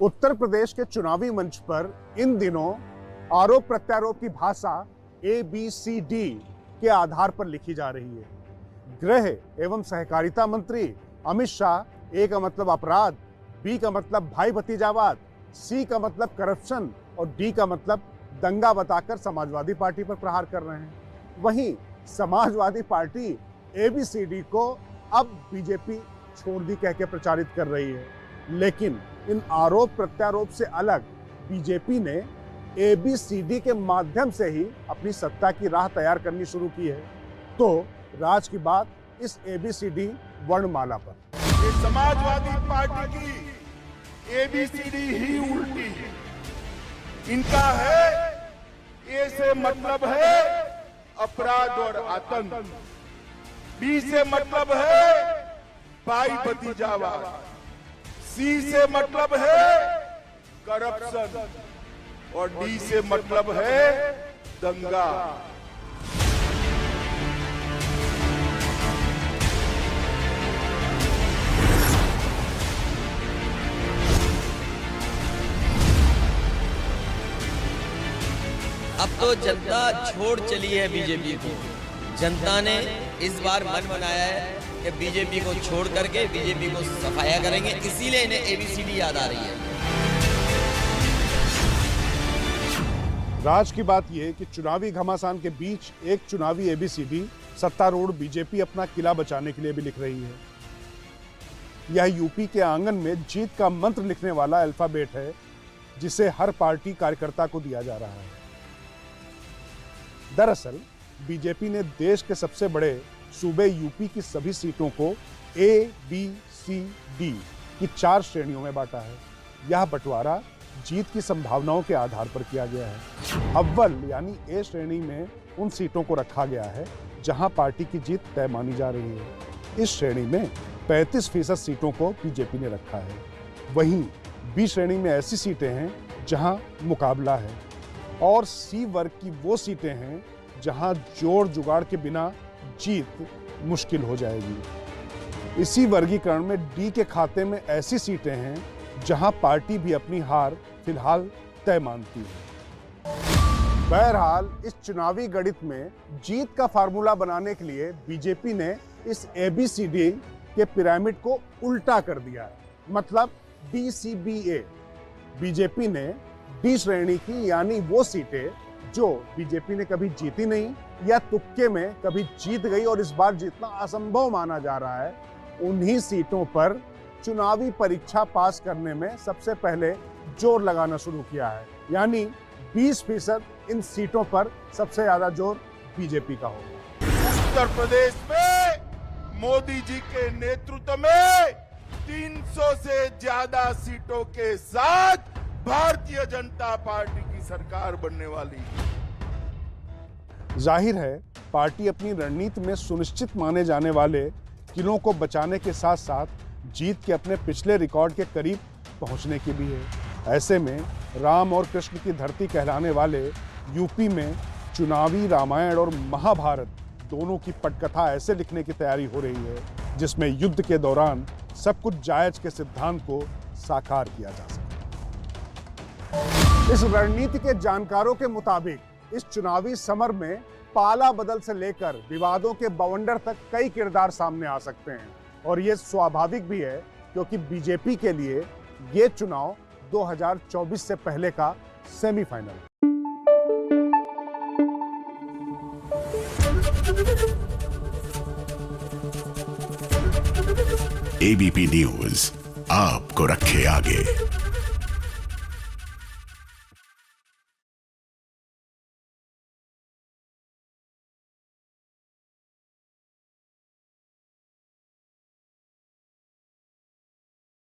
उत्तर प्रदेश के चुनावी मंच पर इन दिनों आरोप प्रत्यारोप की भाषा ABCD के आधार पर लिखी जा रही है। गृह एवं सहकारिता मंत्री अमित शाह A का मतलब अपराध, B का मतलब भाई भतीजावाद, C का मतलब करप्शन और D का मतलब दंगा बताकर समाजवादी पार्टी पर प्रहार कर रहे हैं। वहीं समाजवादी पार्टी ABCD को अब बीजेपी छोड़ दी कह के प्रचारित कर रही है। लेकिन इन आरोप प्रत्यारोप से अलग बीजेपी ने ABCD के माध्यम से ही अपनी सत्ता की राह तैयार करनी शुरू की है। तो राज की बात इस ABCD वर्णमाला पर। ये समाजवादी पार्टी की ABCD ही उल्टी है। इनका है A से मतलब है अपराध और आतंक, B से मतलब है भाई भतीजावाद, C से मतलब है करप्शन और D से मतलब है दंगा। अब तो जनता छोड़ चली है बीजेपी को। जनता ने इस बार मन बनाया है कि बीजेपी को छोड़ करके बीजेपी को सफाया करेंगे, इसीलिए इन्हें ABCD याद आ रही है। राज की बात यह है कि चुनावी घमासान के बीच एक चुनावी ABCD सत्तारूढ़ बीजेपी अपना किला बचाने के लिए भी लिख रही है। यह यूपी के आंगन में जीत का मंत्र लिखने वाला अल्फाबेट है, जिसे हर पार्टी कार्यकर्ता को दिया जा रहा है। दरअसल बीजेपी ने देश के सबसे बड़े सूबे यूपी की सभी सीटों को ABCD की 4 श्रेणियों में बांटा है। यह बंटवारा जीत की संभावनाओं के आधार पर किया गया है। अव्वल यानी A श्रेणी में उन सीटों को रखा गया है जहां पार्टी की जीत तय मानी जा रही है। इस श्रेणी में 35% सीटों को बीजेपी ने रखा है। वहीं B श्रेणी में ऐसी सीटें हैं जहां मुकाबला है और C वर्ग की वो सीटें हैं जहां जोड़ जुगाड़ के बिना जीत मुश्किल हो जाएगी। इसी वर्गीकरण में D के खाते में ऐसी सीटें हैं जहां पार्टी भी अपनी हार फिलहाल तय मानती है। बहरहाल इस चुनावी गणित में जीत का फार्मूला बनाने के लिए बीजेपी ने इस ABCD के पिरामिड को उल्टा कर दिया है, मतलब DCBA। बीजेपी ने D श्रेणी की यानी वो सीटें जो बीजेपी ने कभी जीती नहीं या तुक्के में कभी जीत गई और इस बार जीतना असंभव माना जा रहा है, उन्हीं सीटों पर चुनावी परीक्षा पास करने में सबसे पहले जोर लगाना शुरू किया है। यानी 20% इन सीटों पर सबसे ज्यादा जोर बीजेपी का होगा। उत्तर प्रदेश में मोदी जी के नेतृत्व में 300 से ज्यादा सीटों के साथ भारतीय जनता पार्टी की सरकार बनने वाली है। जाहिर है पार्टी अपनी रणनीति में सुनिश्चित माने जाने वाले किलों को बचाने के साथ साथ जीत के अपने पिछले रिकॉर्ड के करीब पहुंचने की भी है। ऐसे में राम और कृष्ण की धरती कहलाने वाले यूपी में चुनावी रामायण और महाभारत दोनों की पटकथा ऐसे लिखने की तैयारी हो रही है जिसमें युद्ध के दौरान सब कुछ जायज के सिद्धांत को साकार किया जा सके। इस रणनीति के जानकारों के मुताबिक इस चुनावी समर में पाला बदल से लेकर विवादों के बवंडर तक कई किरदार सामने आ सकते हैं और ये स्वाभाविक भी है क्योंकि बीजेपी के लिए ये चुनाव 2024 से पहले का सेमीफाइनल है। ABP न्यूज आपको रखे आगे।